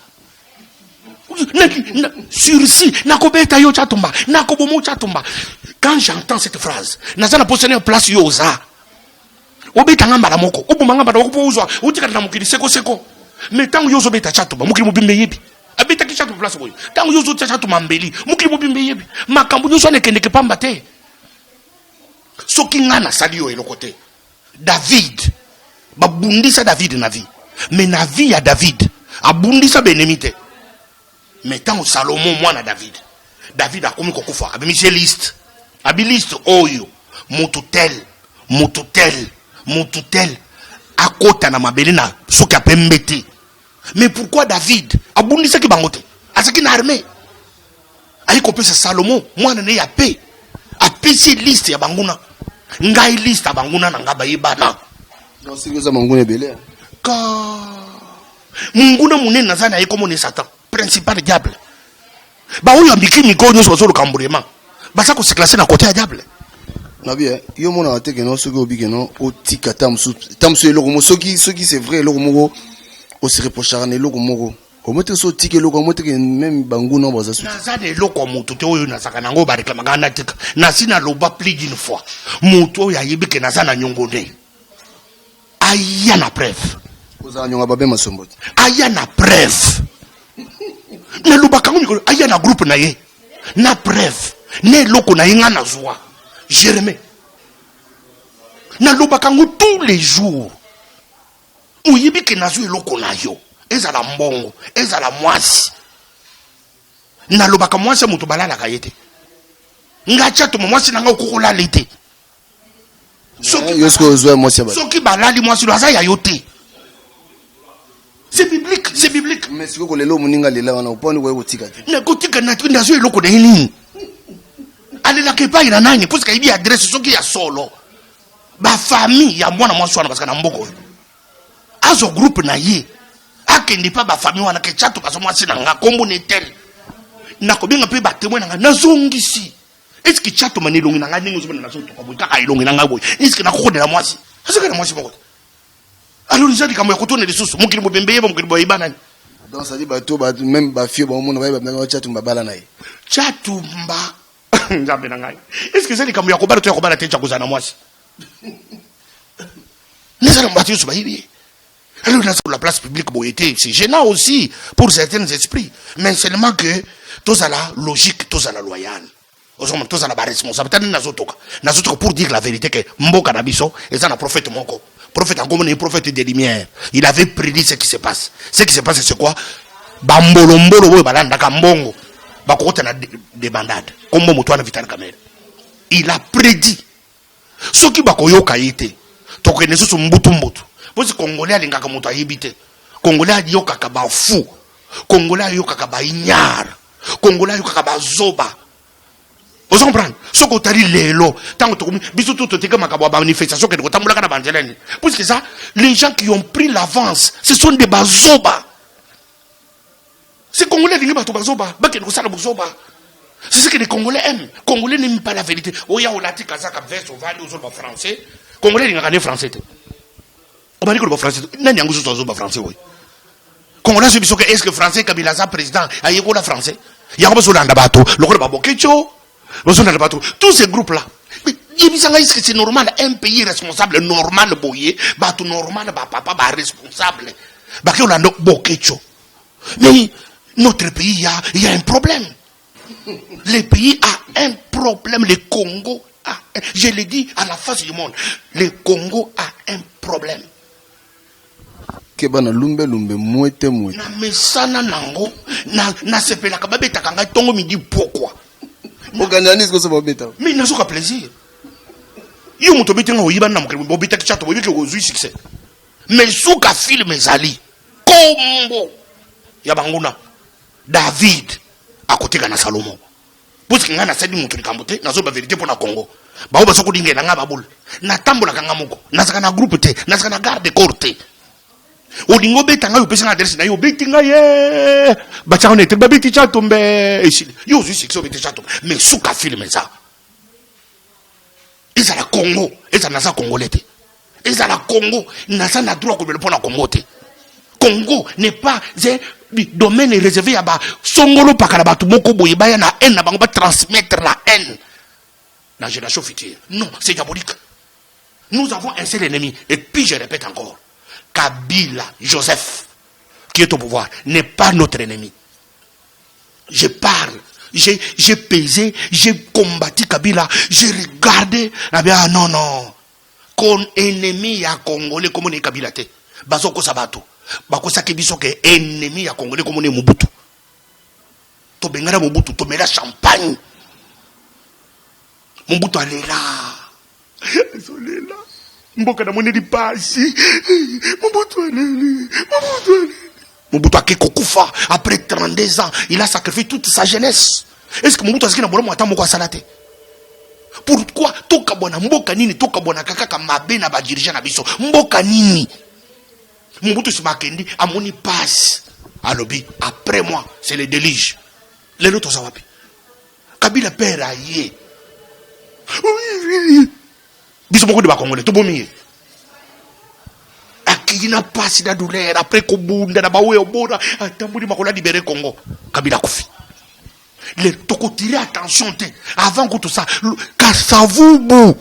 Sursi, nakobeta yo chatumba, nakobomo chatumba. Quand j'entends cette phrase, nazana posene en place yoza. Obeta ngamba la moko, obumanga ba ko uzwa, utika na mukiri seko. Mais tant yozo beta chatumba, mukiri mobimbe yebi. Abeta ki chatumba place boy. Tant yozo chatumba mbeli, mukiri mobimbe yebi. Makambu yozo ne kende ke pamba te. Soki ngana sali yo elokote. David, babundisa David na vie. Mais na vie ya David, abundisa benemite. Mais tant Salomon, moi, na David a commis kokufa. Abi mis liste. Abi liste oyo. Motutel. A kota na mabeli na soki a pembete. Mais pourquoi David? Abundisa ki bangote. Asaki na armée. aiko pesa Salomon mwana ne ya pe apesi liste ya banguna ngai liste ya banguna na ngaba yebana non c'est que ça manguna belé ka munguna munene nazana aiko mone Satan principal diable ba oyo ambiki mikonyo so le cambrement ba ça ko se classer na côté ya diable na bien yo mona ateke no soki obike no otika tamsu eloko mo soki c'est vrai eloko moko o se reprochera na eloko moko omote so tike eloko omote ke même bangu no baza na za de eloko mutu te oyo nazaka nango ba reklamaka na tika na sina loba plus d'une fois mutu oyo ayebike na za na nyongone aya na preuve oza nyonga babe masombo aya na preuve na loba kango mikolo aya na groupe na ye na preuve ne eloko na ye nga na zwa Jérémie na loba kango tous les jours oyebike na zo eloko na yo ezala mbongo ezala mwasi na lobaka mwasi mutu balalaka ye te nga chato mwasi nanga okokola te soki balali mwasi lo aza ya yo te c'est biblique mais siko kolelo moninga lela wana oponi ko kotika te na kotika na tunda zo eloko na nini alela ke pa ina nani parce que ibi adresse soki ya solo ba famille ya mwana mwasi wana parce que na mboko azo groupe na ye akende pa ba famille wana ke chato kaso mwasi na nga kombo netel na ko benga pe ba témoin nga nazongisi est-ce que chato manelongi na nga ningo zobana na soto ko kaka ilongi na nga boy est-ce que na ko de la mwasi azo kana mwasi moko alors nzadi kama yakotone lisusu mukiri mbembe yeba mukiri boy bana donc ça dit ba to ba même ba fie ba mona ba ba chato mbabala na ye chato mba nzambe na ngai est-ce que zali kama yakobala to yakobala te chakuzana mwasi nezala mbati yusu ba yibi. Alors, sur la place publique, c'est gênant aussi pour certains esprits. Mais seulement que tous à la logique, tous à la loyale. Tous à la responsable. Pour dire la vérité que Mboka Nabiso est un prophète Moko. Prophète Angomone est prophète des Lumières. Il avait prédit ce qui se passe. Ce qui se passe, c'est quoi? Bambolombolo, balanda kambongo. Bakote na des bandades. Comme Moutouana Vital Kamel. Il a prédit. Ce qui bakoyoka yite. Tokene sou mbutu mbutu. Parce que Congolais alingaka moto ayibite. Congolais ayokaka ba fou. Congolais ayokaka ba inyar. Congolais ayokaka ba zoba. Vous comprenez? Ce que tu as dit lelo, tant que tu biso tout te makabo ba manifestation que tu tambola kana banzelene. Parce que ça, les gens qui ont pris l'avance, ce sont des bazoba. C'est Congolais lingi ba to bazoba, ba ke ko sala bazoba. C'est ce que les Congolais aiment. Congolais n'aiment pas la vérité. Oya olati kazaka verse au vali aux autres français. Congolais linga ne français. On dit que le français, nani yango zo ba français oui. Congolais c'est que est-ce que français Kabila za président ayeko la français. Yango zo landa bato, lokolo ba bokecho. Zo landa bato. Tous ces groupes là. Mais est-ce que c'est normal un pays responsable normal boyé, bato normal ba papa ba responsable. Ba ke olanda bokecho. Mais notre pays il y a un problème. Le pays a un problème, le Congo je l'ai dit à la face du monde, le Congo a un problème. Kebana lumbe mwete na mesana nango na sepela ka babeta kanga tongo midi pourquoi organise ko so babeta mais na soka plaisir yo moto betenga oyiba na mokelo bobeta ki chato bobi ke ozui succès mais soka film ezali kombo ya banguna David akotika na Salomon parce que ngana sadi moto likambote na zo ba vérité pour na Congo ba oba soko dingela nga babul na tambola kanga moko na saka na groupe te na saka na garde corps Odingo betanga yo pesa adresse na yo betinga ye bacha on était babeti chato mbe yo aussi c'est beti chato mais souka film ça ils à la Congo ils à nasa congolais ils à la Congo nasa na droit comme le pona Congo te Congo n'est pas un domaine réservé à ba songolo pakala batu moko boye baya na haine na bango ba transmettre la haine la génération future non c'est diabolique. Nous avons un seul ennemi et puis je répète encore Kabila, Joseph, qui est au pouvoir, n'est pas notre ennemi. Je parle, j'ai pesé, j'ai combattu Kabila, j'ai regardé, ah non, kon ennemi ya Congolais comme on est Kabila te. Bazoko sabato, bako sakebiso ke ennemi ya Congolais comme on est Mobutu. To bengara Mobutu, to mera champagne. Mobutu alela. Solela. Mboka na monedi pasi. Mobutu a Kufa. Après 32 ans, il a sacrifié toute sa jeunesse. Est-ce que Mobutu aziki na bolomo ata moko asala te? Pourquoi toka bona mboka nini toka bona kaka mabe na ba dirigeant na biso mboka nini? Mobutu Simakendi amoni passe alobi après moi c'est le déluge. Les autres sawapi. Kabila père aye. Biso beaucoup de ba Congolais to bomi. Akina passe da douleur après ko bunda na bawe obora atambuli makola libérer Congo. Kabila kofi. Les toko tirer attention te avant que tout ça kasavubu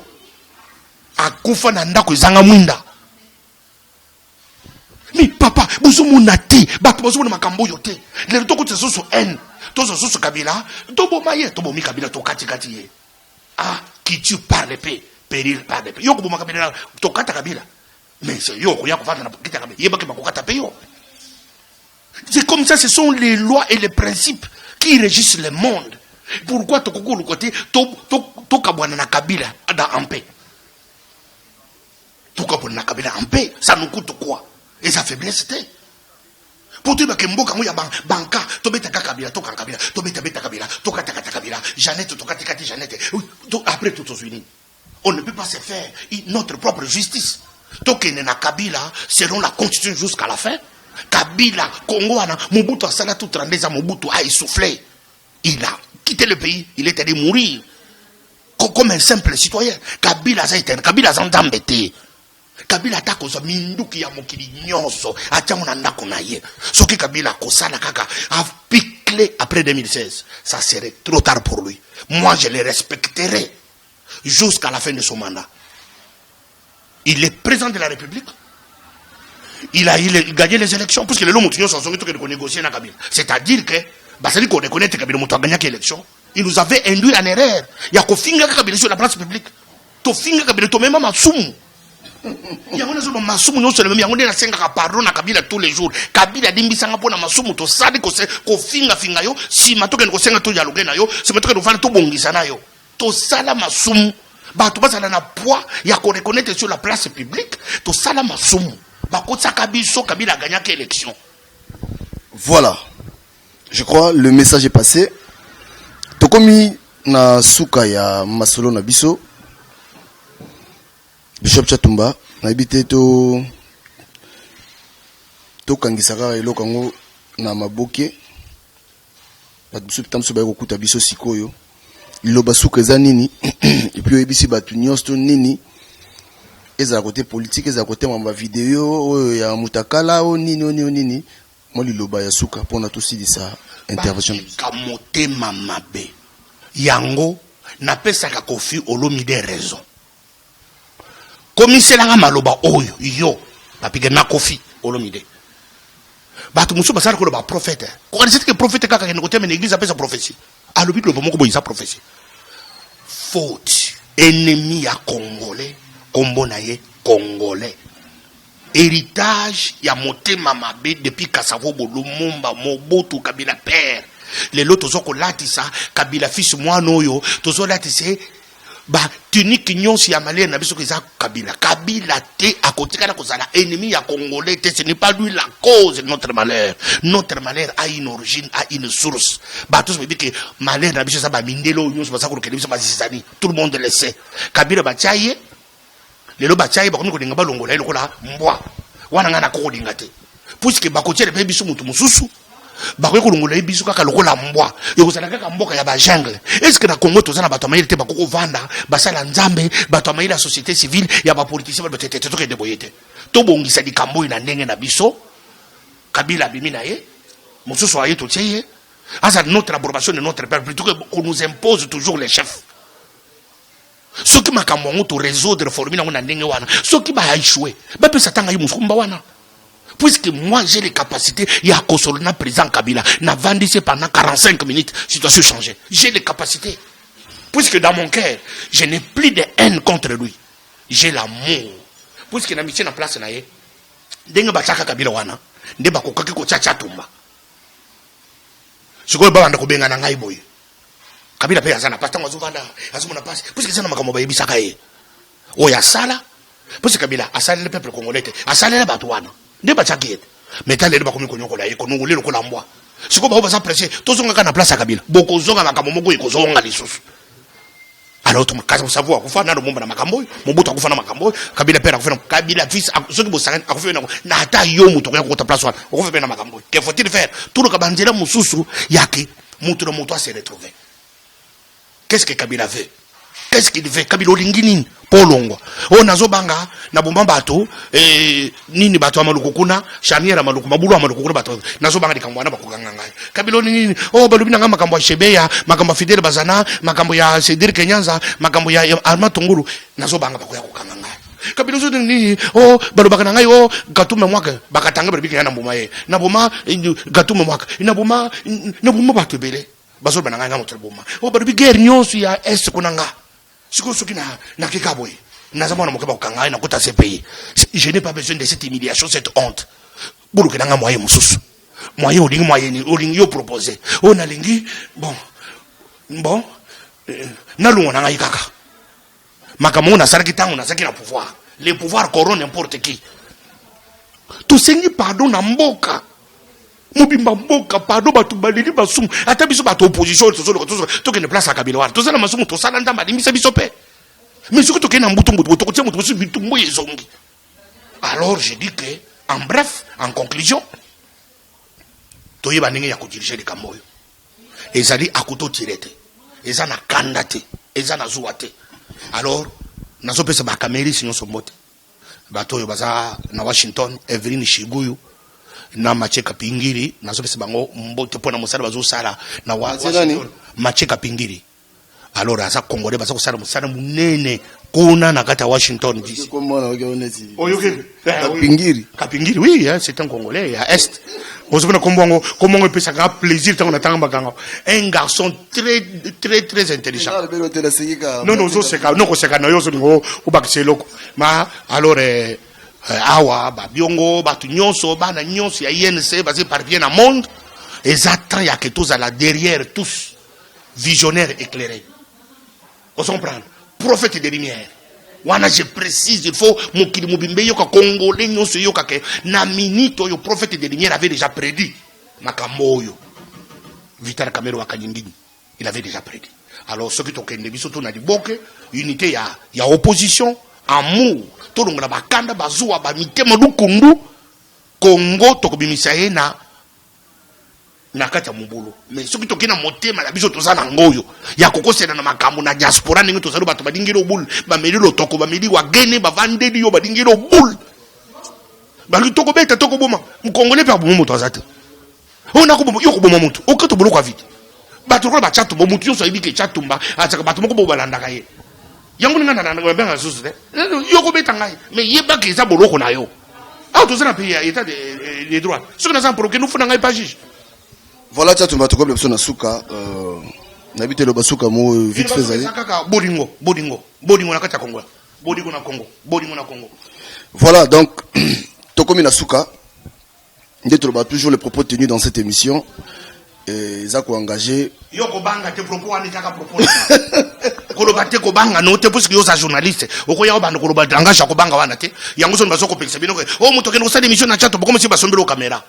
akufa na ndako ezanga mwinda. Mais papa, vous avez monté, vous avez makambo yote. Les toko te so en, to so Kabila, to bo maye, to bo mi Kabila to kati ye. Ah, qui tue par l'épée, péril par l'épée. Yo ko bo Kabila to kata Kabila. Mais c'est yo ko ya ko fanda na kita Kabila. Yeba ke ba ko kata pe yo. C'est comme ça, ce sont les lois et les principes qui régissent le monde. Pourquoi to ko le côté to kabwana na Kabila en paix. To kabwana na Kabila en paix, ça nous coûte quoi? Et sa faiblesse c'était. Pour te dire que mboka mo ya banka to beta Kabila to Kabila to beta Kabila to kata Kabila Jeannette to kata Jeannette après tout aux unis. On ne peut pas se faire notre propre justice. Tokene na Kabila selon la constitution jusqu'à la fin. Kabila Congo ana Mobutu asala tout 32 ans Mobutu a essoufflé. Il a quitté le pays, il est allé mourir comme un simple citoyen. Kabila a été Kabila a embêté. Kabila atako za minduki ya mokili nyonso atiango na ndako na ye. Soki Kabila kosala kaka a piclé après 2016, ça serait trop tard pour lui. Moi je le respecterai jusqu'à la fin de son mandat. Il est président de la République. Il a gagné les élections parce que le long sont négocier na Kabila. C'est-à-dire que basali qu'on reconnaît que Kabila a gagné l'élection, il nous avait induit en erreur. Il y a Kofinga Kabila sur la place publique. To finga Kabila to même masumu. Il y a un masumu non seulement il y a un senga pardon na Kabila tous les jours. Kabila dimbisanga pona masumu to sadi ko finga finga yo si matoke ko senga to dialogue na yo, si matoke do fala to bongisa na yo. To sala masumu. Ba to basala na poids ya ko reconnaître sur la place publique, to sala masumu. Kabila a gagné l'élection. Voilà. Je crois le message est passé. Tokomi na suka ya masolo na biso. Bishop Chatumba na ibite to kangisaka eloko ngo na maboke. Ba biso pitamso ba kokuta biso sikoyo. Iloba suka za nini et puis ebisi batu nyonso nini. Eza côté politique, eza côté mamba vidéo, ya mutakala o nini. Moi liloba ya suka pona to si de sa intervention. Kamote mamabe. Yango na pesa ka Kofi Olomide raison. Commissaire nga maloba oyo yo papiga na Kofi Olomide. Batu musu basara ko ba prophète. Ko c'est que prophète kaka ke côté mais l'église appelle sa prophétie. Alobi lo bomoko boyisa prophétie. Faute ennemi ya Congolais. Kombonaye Congolais. Héritage ya motema mabe depuis Kasavo Lumumba Mobutu Kabila père. Les lotos zoko latisa Kabila fils mwana yo tozo latise ba tunique nyonsi ya malien na biso kiza Kabila. Kabila te akotika na kozala ennemi ya Congolais te, ce n'est pas lui la cause de notre malheur. Notre malheur a une origine, a une source. Ba tous me dit que malheur na biso sa ba mindelo nyonso ba sakuru kelebisa ba zizani. Tout le monde le sait. Kabila ba chaye les loba chai ba ko dinga balongola ile kola mbwa wana ngana ko dinga te puisque ba ko tshele pe biso mutu mususu ba ko kolongola biso kaka lokola mbwa yo kozala kaka mboka ya ba jungle. Est-ce que na Congo tozana bato maile te ba ko vanda basala nzambe bato maile la société civile ya ba politiciens ba tete to ke deboyete to bongisa dikambo ina ndenge na biso Kabila bimina ye mususu aye to tsheye asa notre approbation de notre peuple plutôt que on nous impose toujours les chefs. Ce qui m'a kamwango to résoudre formule na ndenge wana ce qui va échouer ba pe satanga yi musumba wana puisque moi j'ai les capacités ya kosolona président Kabila na vandissé pendant 45 minutes situation changée. J'ai les capacités puisque dans mon cœur je n'ai plus de haine contre lui, j'ai l'amour puisque na mission en place na ye ndenge ba chaka Kabila wana nde ba kokaki ko chacha tumba sikoyo ba banda ko benga na ngai boye Kabila pe azana pas tango zuvanda azumuna passe parce que ça na makambo ba yebisaka ye oya sala parce que Kabila asala le peuple congolais asala la batwana nde ba chakete metale ba komi konyokola ye konongole lokola mbwa siko ba baza pressé tozonga kana place ya Kabila boko zonga makambo moko ekozonga lisusu. Alors tu m'as savoir kufa na domba na makambo Mobutu akufa na makambo Kabila père akufa na Kabila fils soki bosanga akufa na ata yo mutu ko ta place wana akufa na makambo. Que faut-il faire? Tout le kabandela mususu yaki mutu na mutu se retrouver. Qu'est-ce que Kabila veut? Qu'est-ce qu'il veut? Kabila olingini polongwa o nazo banga na bomba bato nini bato amaluku kuna shaniera maluku mabulu amaluku kuna bato nazo banga dikambwana bakuganga ngai. Kabila nini o balubi na makambo ya Shebeya makambo Fidel Bazana makambo ya Cedric Kenyanza makambo ya Armand Tunguru nazo banga bakoya kukanga ngai. Kabila zo nini o balubaka na ngai o gatume mwaka bakatanga balubi kana mbuma ye na boma gatume mwaka na boma bato bele bazo bana ngai ngamoto boma o balubi guerre nyonso ya est kunanga. Siko soki na kikaboy nazamona mokaba ukanga na kota CPI. Je n'ai pas besoin de cette humiliation, cette honte. Bulu kenanga moyen mususu moyen olingi yo proposer on a lingi bon na lungo na ngai kaka makambo na saraki tango na saki na pouvoir le pouvoir corrompt n'importe qui. Tu sengi pardon na mboka mobimba mboka pardon batu balili basumu ata biso batu opposition to ke ne place à Kabila wana to sala masumu to sala ndamba limisa biso pe mais ce que to ke na mbutu to ko tia mutu biso bitu moye zongi. Alors je dis que en bref en conclusion to yeba ndenge ya ko diriger les kamboyo ezali akuto tirete ezana kandate ezana zuwate. Alors nazo pesa ba kameri sinyo sombote bato yo baza na Washington Evelyn Shiguyu na Macheka Pingiri nazo pesa bango mbote pona musala bazo sala na Washington Macheka Pingiri. Alors asa Congolais baza ko sala musala munene kuna na kata Washington DC. Kapingiri oui hein, c'est un Congolais à est. Vous savez comment on peut ça grand plaisir tant on attend baganga. Un garçon très intelligent. Non c'est ka non c'est ka no yo so ngo o bakseloko. Ma alors awa ba biongo ba tunyonso ba na nyonso ya INC basé par bien à monde. Exactement, il y a que tous à la derrière tous visionnaires éclairés. On s'en prend. Prophète de lumière. Wana je précise, il faut mokili mobimbe yoka congolais nyonso yoka ke na minito yo prophète de lumière avait déjà prédit makambo yo. Vital Kamero wakanyingini, il avait déjà prédit. Alors ceux qui tokende biso to na diboke, unité ya opposition, amour, to longa bakanda bazuwa ba mitema lukundu Congo tokobimisa ye na kati ya mobulu. Mais ceux qui tokena motema la biso toza na ngoyo ya kokosela na makambo na diaspora ningi tozalo bato badingiro bul ba melilo toko ba meli wa gene ba vandeli yo badingiro bul ba toko beta toko boma mkongole pa bomo tozate ona ko bomo yo ko bomo mutu okato bulu kwa vite bato ko ba chatu bomo mutu yo so ibike chatumba ataka bato moko bo balanda kaye yango ninga na benga susu de yo ko beta ngai mais yeba ke za boloko na yo a tozana pays ya état des droits ce que nous avons pour que nous fona ngai pas juge. Voilà, tu as tout le monde na suka n'habite le basuka mo vite fait aller. Bodingo na kata Congo. Bodingo na Congo. Voilà, donc Tokomi na suka ndetro toujours les propos tenus dans cette émission et za ko engagé yoko banga te propos ani kaka propos. Koloba te ko banga no te parce que yo sa journaliste. Okoya ko banda koloba engagé ko banga wana te. Yango so bazoko pekisa bino ko o muto ke no sa émission na chat comme si basombelo caméra.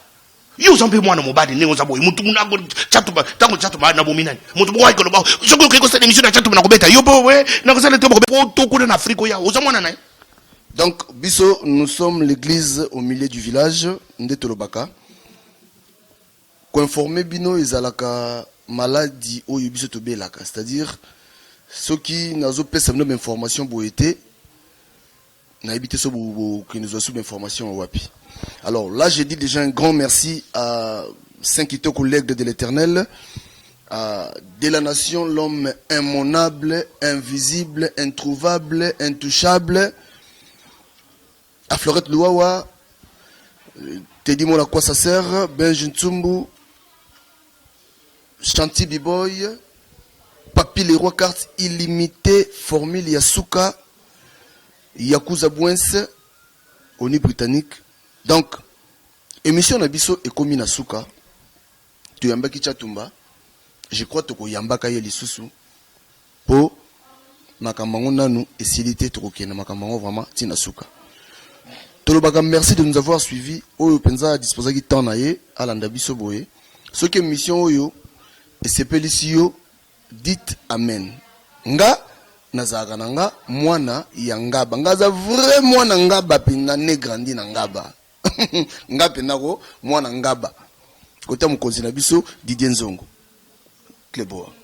Yo zambe mwana mobadi ne ozabo mutu munako chatuba tango chatuba na bominani mutu boy ko ba soko ko ko sa émission na chatuba na ko beta yo bo we na ko sa le to to ko na Afrique ya ozamwana na. Donc biso nous sommes l'église au milieu du village ndetolobaka ko informer bino ezalaka maladie o biso to belaka, c'est-à-dire ceux qui nazo pesa bino information bo été na habité so bo qui nous a sous information wapi. Alors là, je dis déjà un grand merci à 5 collègues de l'Éternel, de la nation, l'homme immonable, invisible, introuvable, intouchable, à Florette Louawa, Teddy Mola quoi ça sert, Benjin Tsumbu, Chanty B-Boy, Papi les rois cartes illimitées, Formule Yasuka, Yakuza Bouens, ONU britannique. Donc, émission Nabiso et Komi Nasuka, tu yamba ki chatumba, je crois que tu yamba kaye lisusu, pour Makamango nanu et silité trokena Makamango vraiment tinasuka. Tolobaka merci de nous avoir suivis. Oyo penza disposa ki temps naye, alanda biso boye. Ce qui est mission oyo et sepelisi yo dites amen. Nga nazaka nanga mwana ya ngaba. Nga za vrai mwana ngaba pina ne grandi na ngaba. Nga penako mwana ngaba. Kota mukonzi na biso Didier Nzongo. Kleboa.